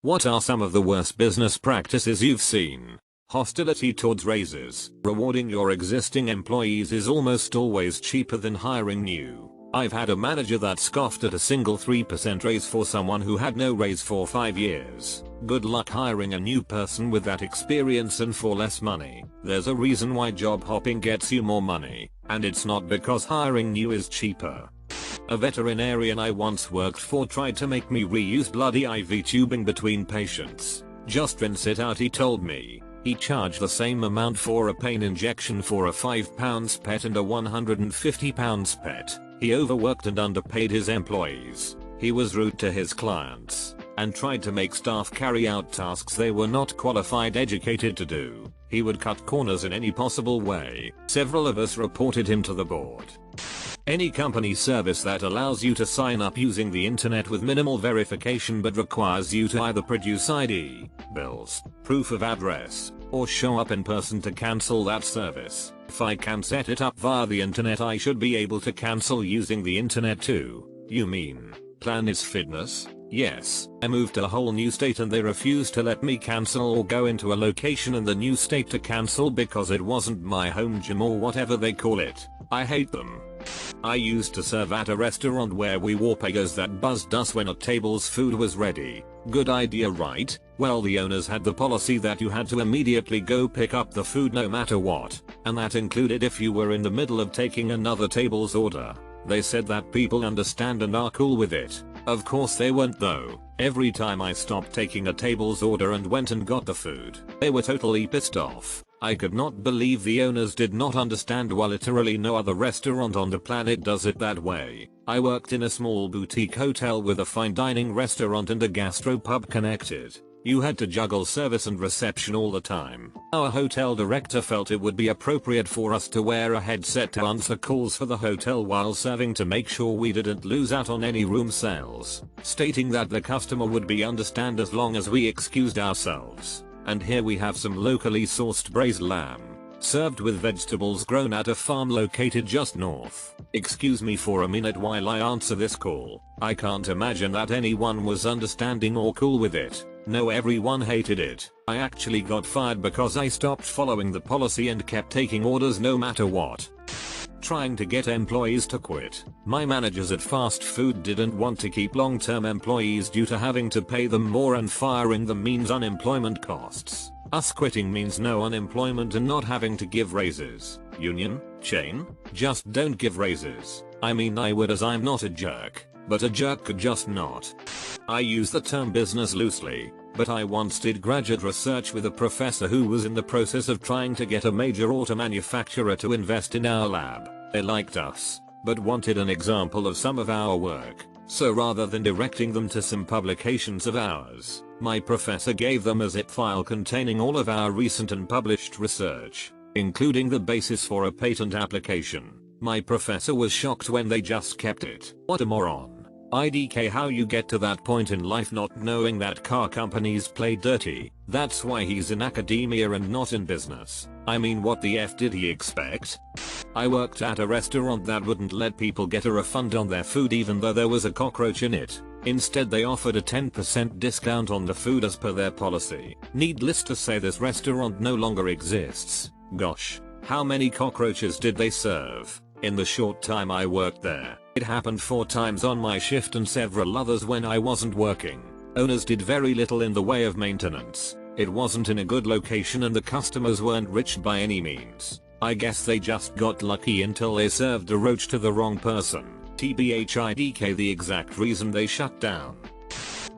What are some of the worst business practices you've seen? Hostility towards raises. Rewarding your existing employees is almost always cheaper than hiring new. I've had a manager that scoffed at a single 3% raise for someone who had no raise for 5 years. Good luck hiring a new person with that experience and for less money. There's a reason why job hopping gets you more money, and it's not because hiring new is cheaper. A veterinarian I once worked for tried to make me reuse bloody IV tubing between patients. Just rinse it out, he told me. He charged the same amount for a pain injection for a £5 pet and a £150 pet. He overworked and underpaid his employees. He was rude to his clients and tried to make staff carry out tasks they were not qualified educated to do. He would cut corners in any possible way. Several of us reported him to the board. Any company service that allows you to sign up using the internet with minimal verification but requires you to either produce ID, bills, proof of address, or show up in person to cancel that service. If I can set it up via the internet, I should be able to cancel using the internet too. You mean Planet Fitness? Yes. I moved to a whole new state and they refused to let me cancel or go into a location in the new state to cancel because it wasn't my home gym or whatever they call it. I hate them. I used to serve at a restaurant where we wore pagers that buzzed us when a table's food was ready. Good idea, right? Well, the owners had the policy that you had to immediately go pick up the food no matter what, and that included if you were in the middle of taking another table's order. They said that people understand and are cool with it. Of course they weren't though. Every time I stopped taking a table's order and went and got the food, they were totally pissed off. I could not believe the owners did not understand while literally no other restaurant on the planet does it that way. I worked in a small boutique hotel with a fine dining restaurant and a gastropub connected. You had to juggle service and reception all the time. Our hotel director felt it would be appropriate for us to wear a headset to answer calls for the hotel while serving to make sure we didn't lose out on any room sales, stating that the customer would be understand as long as we excused ourselves. And here we have some locally sourced braised lamb, served with vegetables grown at a farm located just north. Excuse me for a minute while I answer this call. I can't imagine that anyone was understanding or cool with it. No, everyone hated it. I actually got fired because I stopped following the policy and kept taking orders no matter what. Trying to get employees to quit. My managers at fast food didn't want to keep long-term employees due to having to pay them more, and firing them means unemployment costs. Us quitting means no unemployment and not having to give raises. Union? Chain? Just don't give raises. I mean, I would, as I'm not a jerk, but a jerk could just not. I use the term business loosely, but I once did graduate research with a professor who was in the process of trying to get a major auto manufacturer to invest in our lab. They liked us, but wanted an example of some of our work. So rather than directing them to some publications of ours, my professor gave them a zip file containing all of our recent and published research, including the basis for a patent application. My professor was shocked when they just kept it. What a moron. IDK, how you get to that point in life not knowing that car companies play dirty. That's why he's in academia and not in business. I mean, what the F did he expect? I worked at a restaurant that wouldn't let people get a refund on their food even though there was a cockroach in it. Instead, they offered a 10% discount on the food as per their policy. Needless to say, this restaurant no longer exists. Gosh, how many cockroaches did they serve in the short time I worked there? It happened 4 times on my shift and several others when I wasn't working. Owners did very little in the way of maintenance. It wasn't in a good location and the customers weren't rich by any means. I guess they just got lucky until they served a roach to the wrong person. TBHIDK, the exact reason they shut down.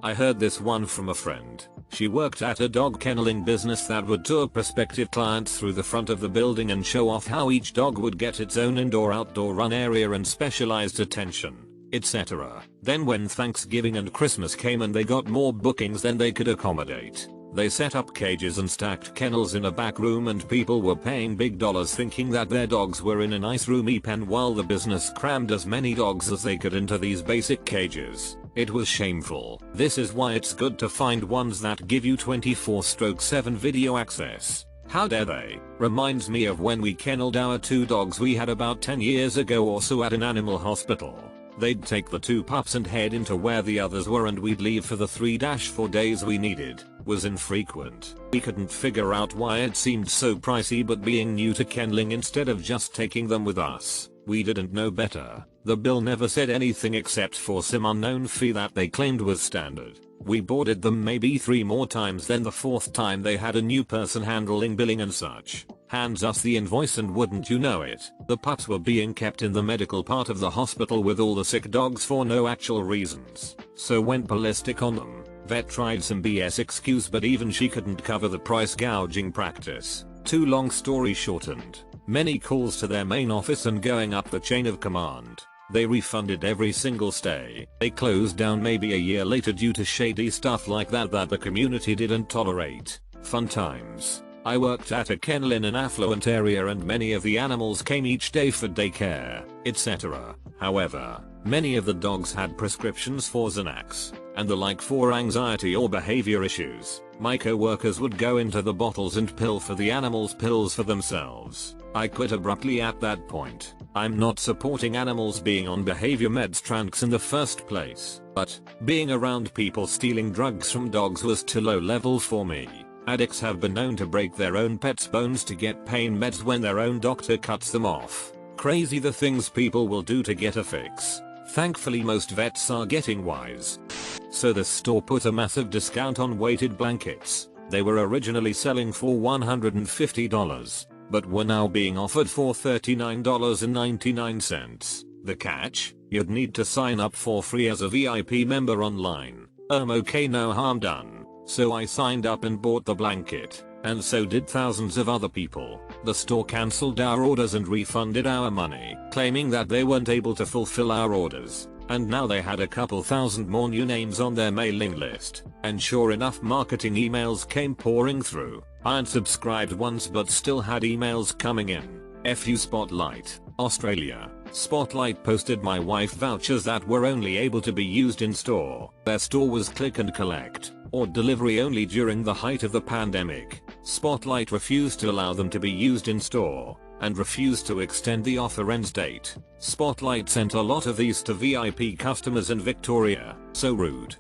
I heard this one from a friend. She worked at a dog kenneling business that would tour prospective clients through the front of the building and show off how each dog would get its own indoor-outdoor run area and specialized attention, etc. Then when Thanksgiving and Christmas came and they got more bookings than they could accommodate, they set up cages and stacked kennels in a back room, and people were paying big dollars thinking that their dogs were in a nice roomy pen while the business crammed as many dogs as they could into these basic cages. It was shameful. This is why it's good to find ones that give you 24/7 video access. How dare they? Reminds me of when we kenneled our 2 dogs we had about 10 years ago or so at an animal hospital. They'd take the 2 pups and head into where the others were, and we'd leave for the 3-4 days we needed. Was infrequent. We couldn't figure out why it seemed so pricey, but being new to kenneling, instead of just taking them with us, we didn't know better. The bill never said anything except for some unknown fee that they claimed was standard. We boarded them maybe 3 more times, then the 4th time they had a new person handling billing and such. Hands us the invoice, and wouldn't you know it, the pups were being kept in the medical part of the hospital with all the sick dogs for no actual reasons. So went ballistic on them. Vet tried some BS excuse, but even she couldn't cover the price gouging practice. Too long story shortened. Many calls to their main office and going up the chain of command. They refunded every single stay. They closed down maybe a year later due to shady stuff like that the community didn't tolerate. Fun times. I worked at a kennel in an affluent area, and many of the animals came each day for daycare, etc. However, many of the dogs had prescriptions for Xanax and the like for anxiety or behavior issues. My co-workers would go into the bottles and pill for the animals pills for themselves. I quit abruptly at that point. I'm not supporting animals being on behavior meds tranks in the first place, but being around people stealing drugs from dogs was too low level for me. Addicts have been known to break their own pets' bones to get pain meds when their own doctor cuts them off. Crazy the things people will do to get a fix. Thankfully most vets are getting wise. So the store put a massive discount on weighted blankets. They were originally selling for $150, but were now being offered for $39.99. The catch? You'd need to sign up for free as a VIP member online. Okay, no harm done. So I signed up and bought the blanket, and so did thousands of other people. The store cancelled our orders and refunded our money, claiming that they weren't able to fulfill our orders. And now they had a couple thousand more new names on their mailing list. And sure enough, marketing emails came pouring through. I unsubscribed once but still had emails coming in. FU Spotlight, Australia. Spotlight posted my wife vouchers that were only able to be used in store. Their store was click and collect, or delivery only during the height of the pandemic. Spotlight refused to allow them to be used in store, and refused to extend the offer end date. Spotlight sent a lot of these to VIP customers in Victoria. So rude.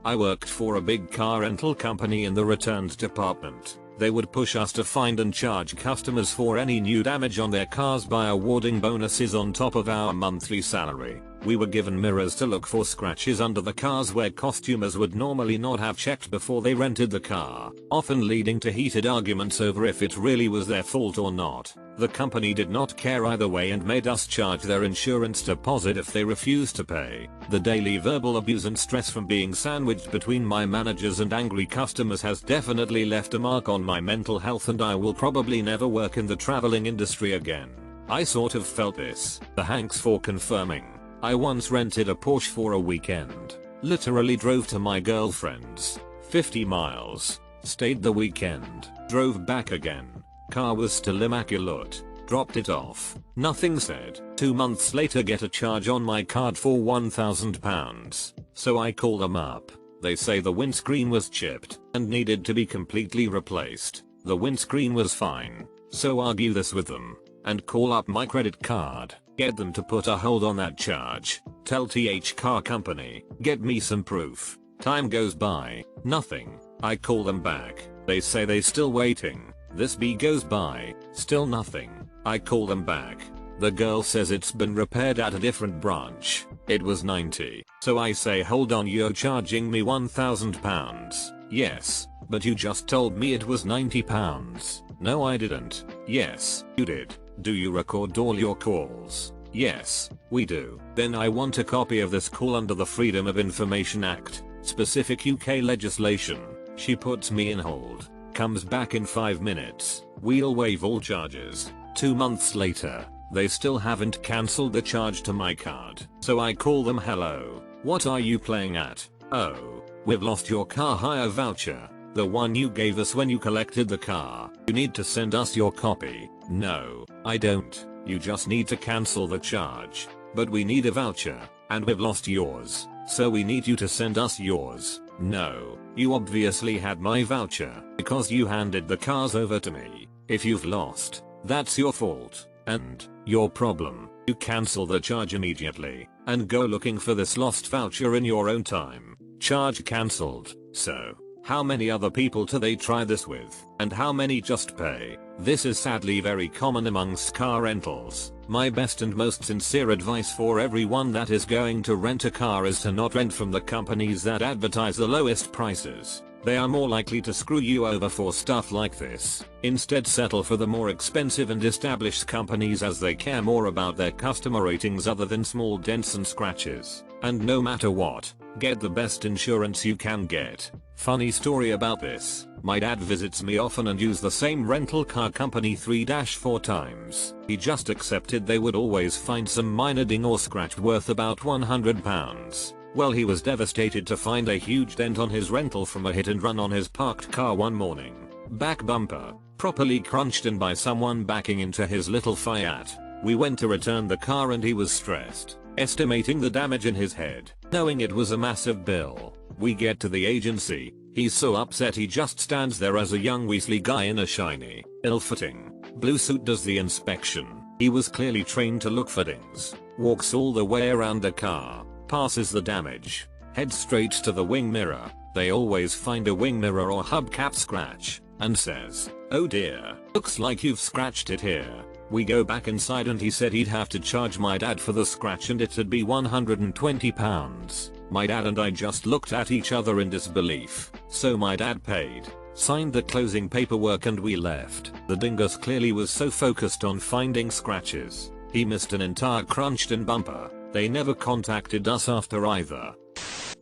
I worked for a big car rental company in the returns department. They would push us to find and charge customers for any new damage on their cars by awarding bonuses on top of our monthly salary. We were given mirrors to look for scratches under the cars where costumers would normally not have checked before they rented the car, often leading to heated arguments over if it really was their fault or not. The company did not care either way and made us charge their insurance deposit if they refused to pay. The daily verbal abuse and stress from being sandwiched between my managers and angry customers has definitely left a mark on my mental health, and I will probably never work in the traveling industry again. I sort of felt this. Thanks for confirming. I once rented a Porsche for a weekend. Literally drove to my girlfriend's, 50 miles, stayed the weekend, drove back again. Car was still immaculate. Dropped it off. Nothing said. 2 months later get a charge on my card for £1,000. So I call them up. They say the windscreen was chipped and needed to be completely replaced. The windscreen was fine. So argue this with them and call up my credit card. Get them to put a hold on that charge. Tell TH Car Company. Get me some proof. Time goes by. Nothing. I call them back. They say they still waiting. This bee goes by. Still nothing. I call them back. The girl says it's been repaired at a different branch. It was 90. So I say, hold on, you're charging me £1,000. Yes, but you just told me it was £90. No, I didn't. Yes, you did. Do you record all your calls? Yes, we do. Then I want a copy of this call under the Freedom of Information Act, specific UK legislation. She puts me in hold. Comes back in 5 minutes. We'll waive all charges. 2 months later, they still haven't cancelled the charge to my card. So I call them, hello, what are you playing at? Oh, we've lost your car hire voucher. The one you gave us when you collected the car. You need to send us your copy. No, I don't. You just need to cancel the charge. But we need a voucher, and we've lost yours. So we need you to send us yours. No, you obviously had my voucher because you handed the cars over to me. If you've lost, that's your fault. And your problem. You cancel the charge immediately and go looking for this lost voucher in your own time. Charge cancelled. So, how many other people do they try this with? And how many just pay? This is sadly very common amongst car rentals. My best and most sincere advice for everyone that is going to rent a car is to not rent from the companies that advertise the lowest prices. They are more likely to screw you over for stuff like this. Instead, settle for the more expensive and established companies, as they care more about their customer ratings other than small dents and scratches. And no matter what, get the best insurance you can get. Funny story about this. My dad visits me often and used the same rental car company 3-4 times. He just accepted they would always find some minor ding or scratch worth about £100. Well, he was devastated to find a huge dent on his rental from a hit and run on his parked car one morning. Back bumper, properly crunched in by someone backing into his little Fiat. We went to return the car and he was stressed, estimating the damage in his head, knowing it was a massive bill. We get to the agency, he's so upset he just stands there as a young Weasley guy in a shiny, ill-fitting, blue suit does the inspection. He was clearly trained to look for dings, walks all the way around the car, passes the damage, heads straight to the wing mirror. They always find a wing mirror or hubcap scratch, and says, "Oh dear, looks like you've scratched it here." We go back inside and he said he'd have to charge my dad for the scratch and it'd be £120. My dad and I just looked at each other in disbelief. So my dad paid, signed the closing paperwork, and we left. The dingus clearly was so focused on finding scratches, he missed an entire crunched in bumper. They never contacted us after either.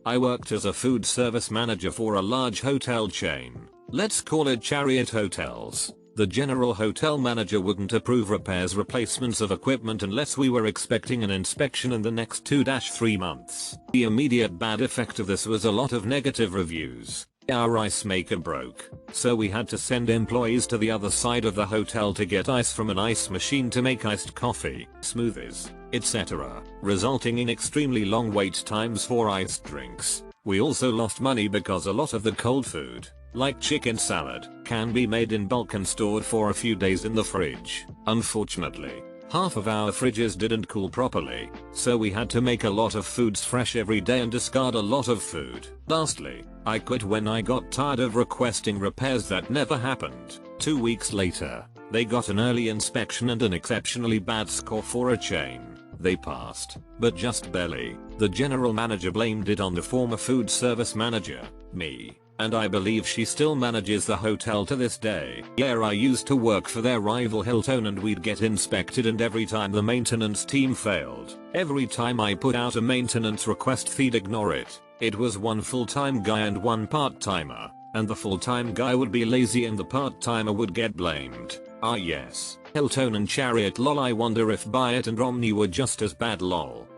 I worked as a food service manager for a large hotel chain. Let's call it Chariot Hotels. The general hotel manager wouldn't approve replacements of equipment unless we were expecting an inspection in the next 2-3 months. The immediate bad effect of this was a lot of negative reviews. Our ice maker broke, so we had to send employees to the other side of the hotel to get ice from an ice machine to make iced coffee, smoothies, etc., resulting in extremely long wait times for iced drinks. We also lost money because a lot of the cold food, like chicken salad, can be made in bulk and stored for a few days in the fridge. Unfortunately, half of our fridges didn't cool properly, so we had to make a lot of foods fresh every day and discard a lot of food. Lastly, I quit when I got tired of requesting repairs that never happened. 2 weeks later, they got an early inspection and an exceptionally bad score for a chain. They passed, but just barely. The general manager blamed it on the former food service manager, me, and I believe she still manages the hotel to this day. Yeah, I used to work for their rival Hilton and we'd get inspected, and every time the maintenance team failed, every time I put out a maintenance request, they'd ignore it. It was one full-time guy and one part-timer, and the full-time guy would be lazy and the part-timer would get blamed. Ah yes, Hilton and Chariot lol. I wonder if Byatt and Romney were just as bad lol.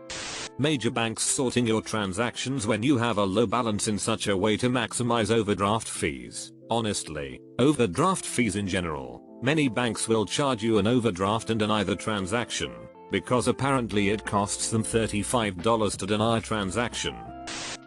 Major banks sorting your transactions when you have a low balance in such a way to maximize overdraft fees. Honestly, overdraft fees in general, many banks will charge you an overdraft and deny the transaction, because apparently it costs them $35 to deny a transaction.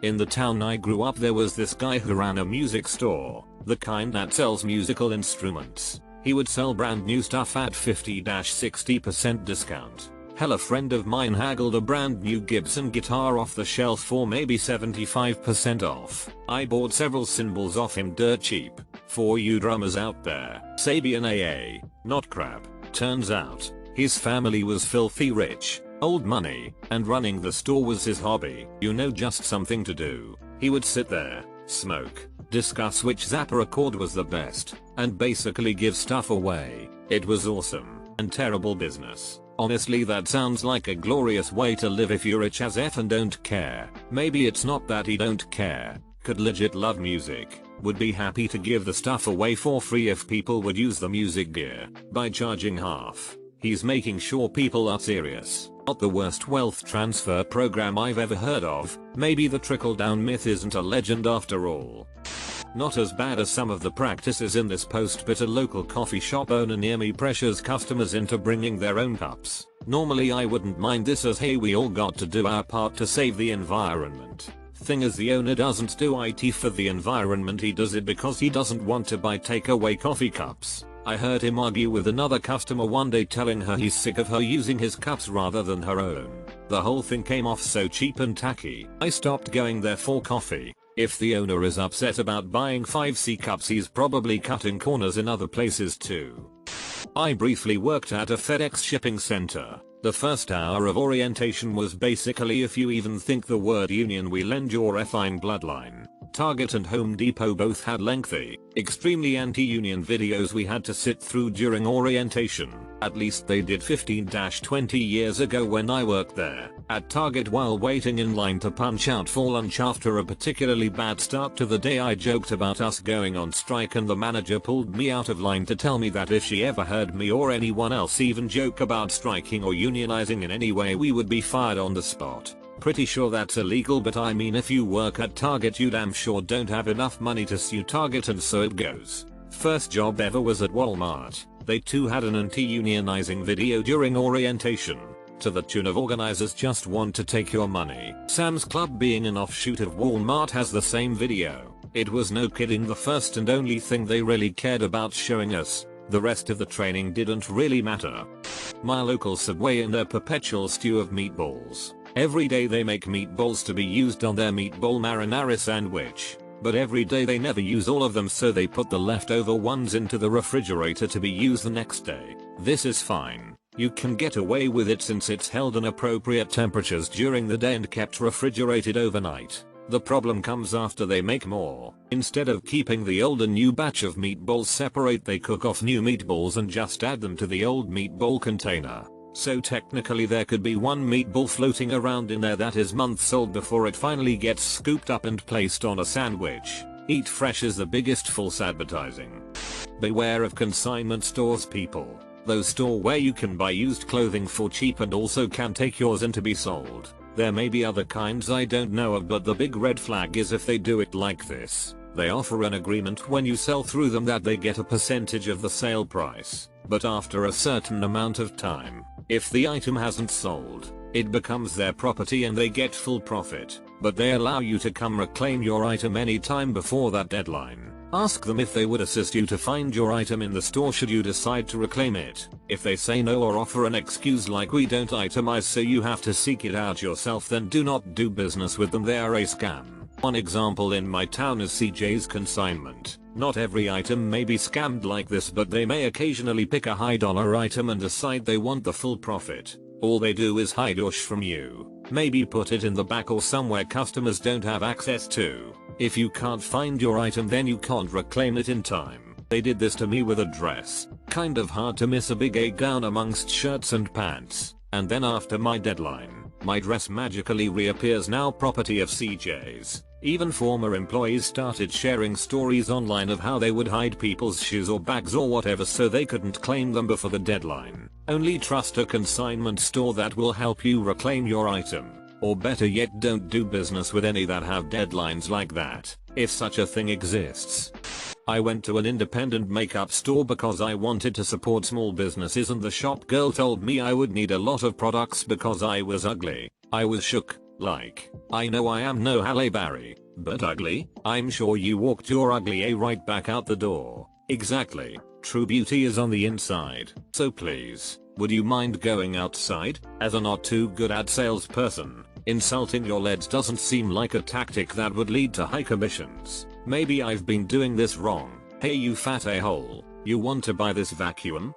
In the town I grew up, there was this guy who ran a music store, the kind that sells musical instruments. He would sell brand new stuff at 50-60% discount. Hell, a friend of mine haggled a brand new Gibson guitar off the shelf for maybe 75% off. I bought several cymbals off him dirt cheap. For you drummers out there, Sabian AA, not crap. Turns out, his family was filthy rich, old money, and running the store was his hobby. You know, just something to do. He would sit there, smoke, discuss which Zappa record was the best, and basically give stuff away. It was awesome, and terrible business. Honestly, that sounds like a glorious way to live if you're rich as F and don't care. Maybe it's not that he don't care, could legit love music, would be happy to give the stuff away for free if people would use the music gear, by charging half. He's making sure people are serious. Not the worst wealth transfer program I've ever heard of. Maybe the trickle-down myth isn't a legend after all. Not as bad as some of the practices in this post, but a local coffee shop owner near me pressures customers into bringing their own cups. Normally I wouldn't mind this, as hey, we all got to do our part to save the environment. Thing is, the owner doesn't do it for the environment, he does it because he doesn't want to buy takeaway coffee cups. I heard him argue with another customer one day telling her he's sick of her using his cups rather than her own. The whole thing came off so cheap and tacky, I stopped going there for coffee. If the owner is upset about buying 5C cups, he's probably cutting corners in other places too. I briefly worked at a FedEx shipping center. The first hour of orientation was basically, if you even think the word union will end your effing bloodline. Target and Home Depot both had lengthy, extremely anti-union videos we had to sit through during orientation. At least they did 15-20 years ago when I worked there. At Target, while waiting in line to punch out for lunch after a particularly bad start to the day, I joked about us going on strike, and the manager pulled me out of line to tell me that if she ever heard me or anyone else even joke about striking or unionizing in any way, we would be fired on the spot. Pretty sure that's illegal, but I mean, if you work at Target, you damn sure don't have enough money to sue Target, and so it goes. First job ever was at Walmart. They too had an anti-unionizing video during orientation, to the tune of "Organizers just want to take your money." Sam's Club, being an offshoot of Walmart, has the same video. It was, no kidding, the first and only thing they really cared about showing us. The rest of the training didn't really matter. My local Subway in their perpetual stew of meatballs. Every day they make meatballs to be used on their meatball marinara sandwich. But every day they never use all of them, so they put the leftover ones into the refrigerator to be used the next day. This is fine. You can get away with it since it's held in appropriate temperatures during the day and kept refrigerated overnight. The problem comes after they make more. Instead of keeping the old and new batch of meatballs separate, they cook off new meatballs and just add them to the old meatball container. So technically there could be one meatball floating around in there that is months old before it finally gets scooped up and placed on a sandwich. Eat fresh is the biggest false advertising. Beware of consignment stores, people. Those stores where you can buy used clothing for cheap and also can take yours in to be sold. There may be other kinds I don't know of, but the big red flag is if they do it like this. They offer an agreement when you sell through them that they get a percentage of the sale price. But after a certain amount of time, if the item hasn't sold, it becomes their property and they get full profit. But they allow you to come reclaim your item anytime before that deadline. Ask them if they would assist you to find your item in the store should you decide to reclaim it. If they say no or offer an excuse like "we don't itemize so you have to seek it out yourself," then do not do business with them. They are a scam. One example in my town is CJ's Consignment. Not every item may be scammed like this, but they may occasionally pick a high dollar item and decide they want the full profit. All they do is hide your sh from you. Maybe put it in the back or somewhere customers don't have access to. If you can't find your item, then you can't reclaim it in time. They did this to me with a dress. Kind of hard to miss a big A gown amongst shirts and pants. And then after my deadline, my dress magically reappears, now property of CJ's. Even former employees started sharing stories online of how they would hide people's shoes or bags or whatever so they couldn't claim them before the deadline. Only trust a consignment store that will help you reclaim your item. Or better yet, don't do business with any that have deadlines like that, if such a thing exists. I went to an independent makeup store because I wanted to support small businesses, and the shop girl told me I would need a lot of products because I was ugly. I was shook. Like, I know I am no Halle Berry, but ugly? I'm sure you walked your ugly A right back out the door. Exactly. True beauty is on the inside. So please, would you mind going outside? As a not too good at salesperson, insulting your leads doesn't seem like a tactic that would lead to high commissions. Maybe I've been doing this wrong. Hey you fat a-hole, you want to buy this vacuum?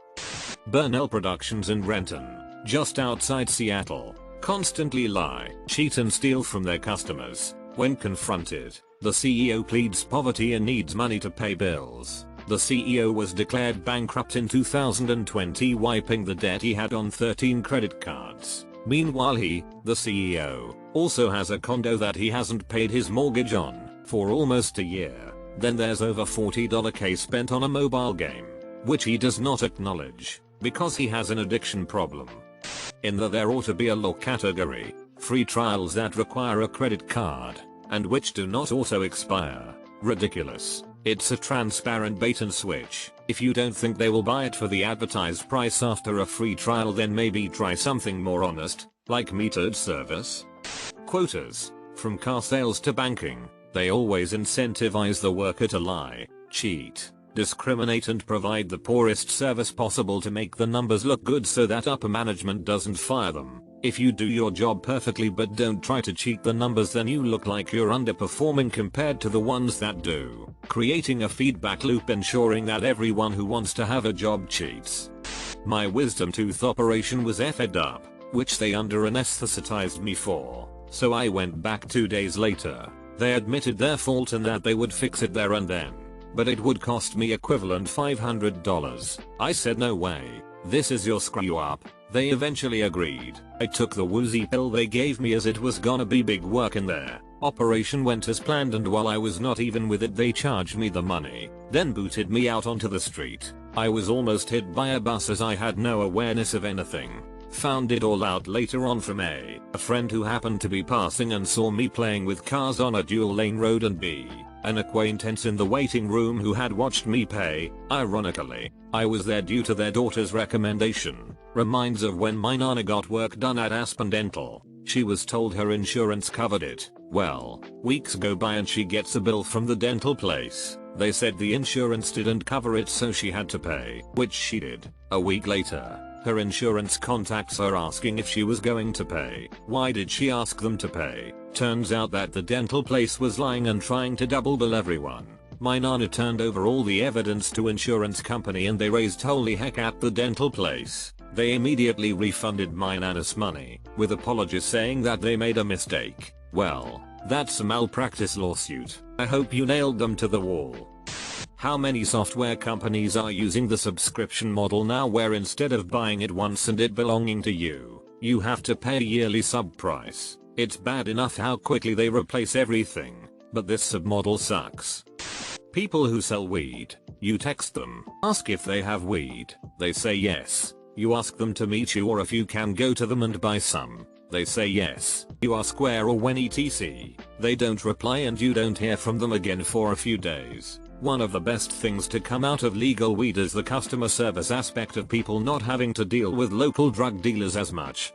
Burnell Productions in Renton, just outside Seattle, constantly lie, cheat and steal from their customers. When confronted, the CEO pleads poverty and needs money to pay bills. The CEO was declared bankrupt in 2020, wiping the debt he had on 13 credit cards. Meanwhile he, the CEO, also has a condo that he hasn't paid his mortgage on for almost a year. Then there's over $40K spent on a mobile game, which he does not acknowledge, because he has an addiction problem. There ought to be a law category, free trials that require a credit card, and which do not auto expire. Ridiculous. It's a transparent bait and switch. If you don't think they will buy it for the advertised price after a free trial, then maybe try something more honest, like metered service. Quotas. From car sales to banking, they always incentivize the worker to lie, cheat, discriminate and provide the poorest service possible to make the numbers look good so that upper management doesn't fire them. If you do your job perfectly but don't try to cheat the numbers, then you look like you're underperforming compared to the ones that do. Creating a feedback loop ensuring that everyone who wants to have a job cheats. My wisdom tooth operation was effed up, which they under-anesthetized me for, so I went back 2 days later. They admitted their fault and that they would fix it there and then, but it would cost me equivalent $500. I said no way, this is your screw up. They eventually agreed. I took the woozy pill they gave me as it was gonna be big work in there. Operation went as planned, and while I was not even with it they charged me the money, then booted me out onto the street. I was almost hit by a bus as I had no awareness of anything. Found it all out later on from A friend who happened to be passing and saw me playing with cars on a dual lane road, and B, an acquaintance in the waiting room who had watched me pay. Ironically, I was there due to their daughter's recommendation. Reminds of when my nana got work done at Aspen Dental. She was told her insurance covered it. Well, weeks go by and she gets a bill from the dental place. They said the insurance didn't cover it, so she had to pay, which she did. A week later, her insurance contacts her asking if she was going to pay. Why did she ask them to pay? Turns out that the dental place was lying and trying to double bill everyone. My nana turned over all the evidence to insurance company and they raised holy heck at the dental place. They immediately refunded my nana's money, with apologies saying that they made a mistake. Well, that's a malpractice lawsuit. I hope you nailed them to the wall. How many software companies are using the subscription model now, where instead of buying it once and it belonging to you, you have to pay a yearly sub price? It's bad enough how quickly they replace everything, but this sub model sucks. People who sell weed. You text them, ask if they have weed. They say yes. You ask them to meet you, or if you can go to them and buy some. They say yes. You ask where or when etc. They don't reply and you don't hear from them again for a few days. One of the best things to come out of legal weed is the customer service aspect of people not having to deal with local drug dealers as much.